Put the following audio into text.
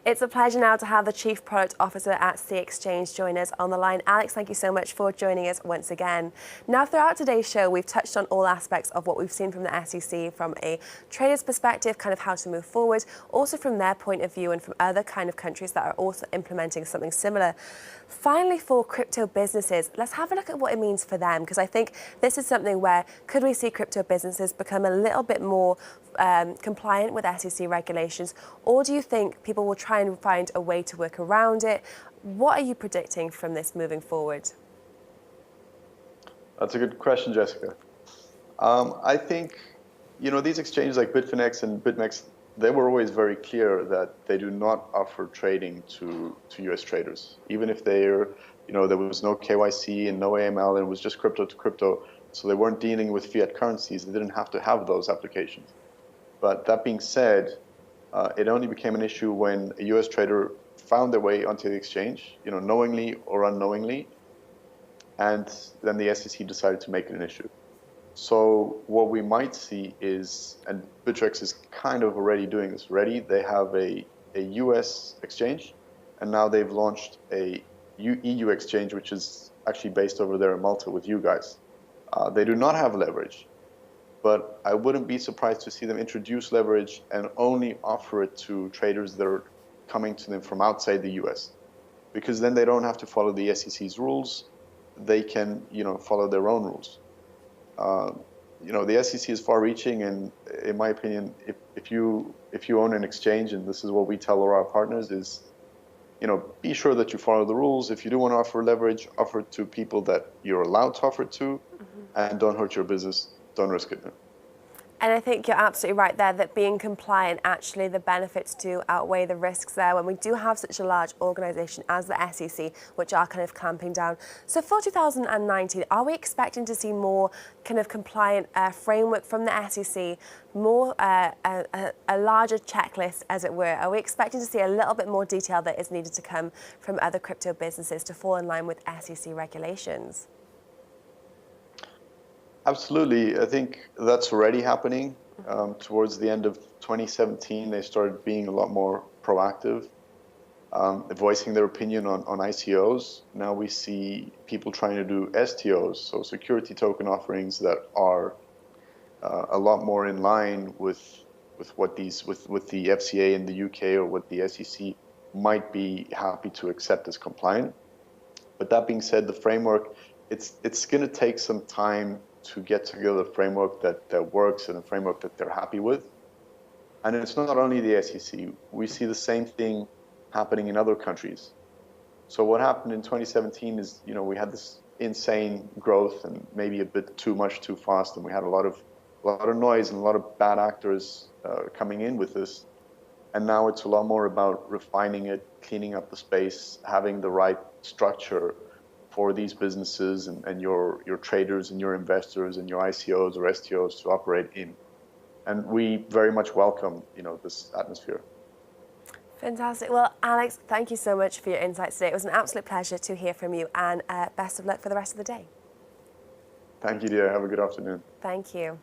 It's a pleasure now to have the Chief Product Officer at cXchange join us on the line. Alex, thank you so much for joining us once again. Now, throughout today's show, we've touched on all aspects of what we've seen from the SEC, from a trader's perspective, kind of how to move forward, also from their point of view and from other kind of countries that are also implementing something similar. Finally, for crypto businesses, let's have a look at what it means for them, because I think this is something where could we see crypto businesses become a little bit more compliant with SEC regulations, or do you think people will try and find a way to work around it? What are you predicting from this moving forward? That's a good question, Jessica. I think, these exchanges like Bitfinex and BitMEX, they were always very clear that they do not offer trading to US traders. Even if there was no KYC and no AML, and it was just crypto to crypto, so they weren't dealing with fiat currencies, they didn't have to have those applications. But that being said, it only became an issue when a US trader found their way onto the exchange, knowingly or unknowingly, and then the SEC decided to make it an issue. So what we might see is, and Bittrex is kind of already doing this already, they have a US exchange, and now they've launched a EU exchange, which is actually based over there in Malta with you guys. They do not have leverage, but I wouldn't be surprised to see them introduce leverage and only offer it to traders that are coming to them from outside the US, because then they don't have to follow the SEC's rules. They can, follow their own rules. The SEC is far-reaching, and in my opinion, if you own an exchange, and this is what we tell all our partners, is, be sure that you follow the rules. If you do want to offer leverage, offer it to people that you're allowed to offer it to, and don't hurt your business. Don't risk it. And I think you're absolutely right there that being compliant, actually the benefits do outweigh the risks there when we do have such a large organisation as the SEC, which are kind of clamping down. So for 2019, are we expecting to see more kind of compliant framework from the SEC, more a larger checklist, as it were? Are we expecting to see a little bit more detail that is needed to come from other crypto businesses to fall in line with SEC regulations? Absolutely. I think that's already happening. Towards the end of 2017, they started being a lot more proactive, voicing their opinion on ICOs. Now we see people trying to do STOs, so security token offerings that are a lot more in line with what the FCA in the UK or what the SEC might be happy to accept as compliant. But that being said, the framework, it's going to take some time to get together a framework that works and a framework that they're happy with. And it's not only the SEC. We see the same thing happening in other countries. So what happened in 2017 is, we had this insane growth and maybe a bit too much, too fast, and we had a lot of noise and a lot of bad actors coming in with this. And now it's a lot more about refining it, cleaning up the space, having the right structure for these businesses and your traders and your investors and your ICOs or STOs to operate in. And we very much welcome, this atmosphere. Fantastic. Well, Alex, thank you so much for your insights today. It was an absolute pleasure to hear from you, and best of luck for the rest of the day. Thank you, dear. Have a good afternoon. Thank you.